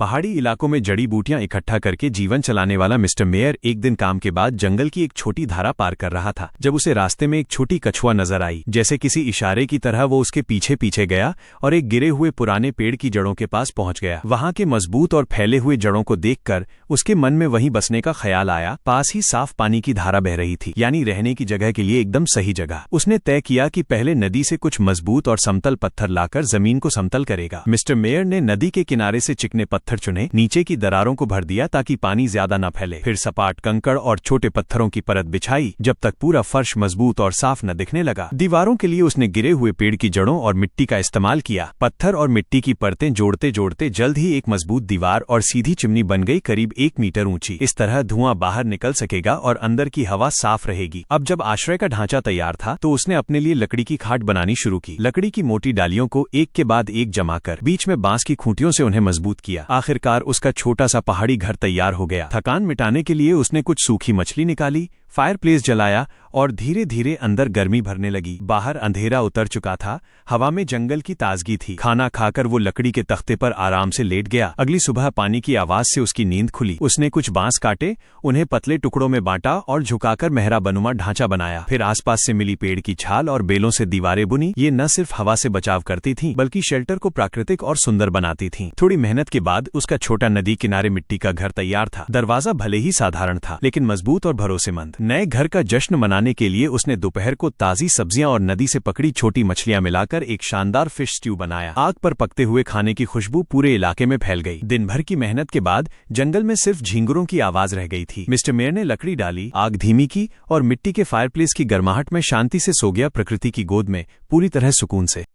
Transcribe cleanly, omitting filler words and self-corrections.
पहाड़ी इलाकों में जड़ी बूटियां इकट्ठा करके जीवन चलाने वाला मिस्टर मेयर एक दिन काम के बाद जंगल की एक छोटी धारा पार कर रहा था, जब उसे रास्ते में एक छोटी कछुआ नजर आई। जैसे किसी इशारे की तरह वो उसके पीछे पीछे गया और एक गिरे हुए पुराने पेड़ की जड़ों के पास पहुंच गया। वहां के मजबूत और फैले हुए जड़ों को देखकर उसके मन में वहीं बसने का ख्याल आया। पास ही साफ पानी की धारा बह रही थी, यानी रहने की जगह के लिए एकदम सही जगह। उसने तय किया कि पहले नदी से कुछ मजबूत और समतल पत्थर लाकर जमीन को समतल करेगा। मिस्टर मेयर ने नदी के किनारे से चिकने पत्थर चुने, नीचे की दरारों को भर दिया ताकि पानी ज्यादा न फैले। फिर सपाट कंकड़ और छोटे पत्थरों की परत बिछाई, जब तक पूरा फर्श मजबूत और साफ न दिखने लगा। दीवारों के लिए उसने गिरे हुए पेड़ की जड़ों और मिट्टी का इस्तेमाल किया। पत्थर और मिट्टी की परतें जोड़ते जोड़ते जल्द ही एक मजबूत दीवार और सीधी चिमनी बन गई, करीब 1 मीटर ऊंची। इस तरह धुआं बाहर निकल सकेगा और अंदर की हवा साफ रहेगी। अब जब आश्रय का ढांचा तैयार था तो उसने अपने लिए लकड़ी की खाट बनानी शुरू की। लकड़ी की मोटी डालियों को एक के बाद एक जमाकर बीच में बांस की खूंटियों से उन्हें मजबूत किया। आखिरकार उसका छोटा सा पहाड़ी घर तैयार हो गया। थकान मिटाने के लिए उसने कुछ सूखी मछली निकाली, फायरप्लेस जलाया और धीरे धीरे अंदर गर्मी भरने लगी। बाहर अंधेरा उतर चुका था, हवा में जंगल की ताजगी थी। खाना खाकर वो लकड़ी के तख्ते पर आराम से लेट गया। अगली सुबह पानी की आवाज से उसकी नींद खुली। उसने कुछ बांस काटे, उन्हें पतले टुकड़ों में बांटा और झुकाकर मेहरा बनुमा ढांचा बनाया। फिर आसपास से मिली पेड़ की छाल और बेलों से दीवारें बुनी। ये न सिर्फ हवा से बचाव करती थीं, बल्कि शेल्टर को प्राकृतिक और सुंदर बनाती थीं। थोड़ी मेहनत के बाद उसका छोटा नदी किनारे मिट्टी का घर तैयार था। दरवाजा भले ही साधारण था, लेकिन मजबूत और भरोसेमंद। नए घर का जश्न मनाने के लिए उसने दोपहर को ताजी सब्जियां और नदी से पकड़ी छोटी मछलियां मिलाकर एक शानदार फिश स्ट्यू बनाया। आग पर पकते हुए खाने की खुशबू पूरे इलाके में फैल गई। दिन भर की मेहनत के बाद जंगल में सिर्फ झींगुरों की आवाज रह गई थी। मिस्टर मेयर ने लकड़ी डाली, आग धीमी की और मिट्टी के फायरप्लेस की गर्माहट में शांति से सो गया, प्रकृति की गोद में पूरी तरह सुकून से।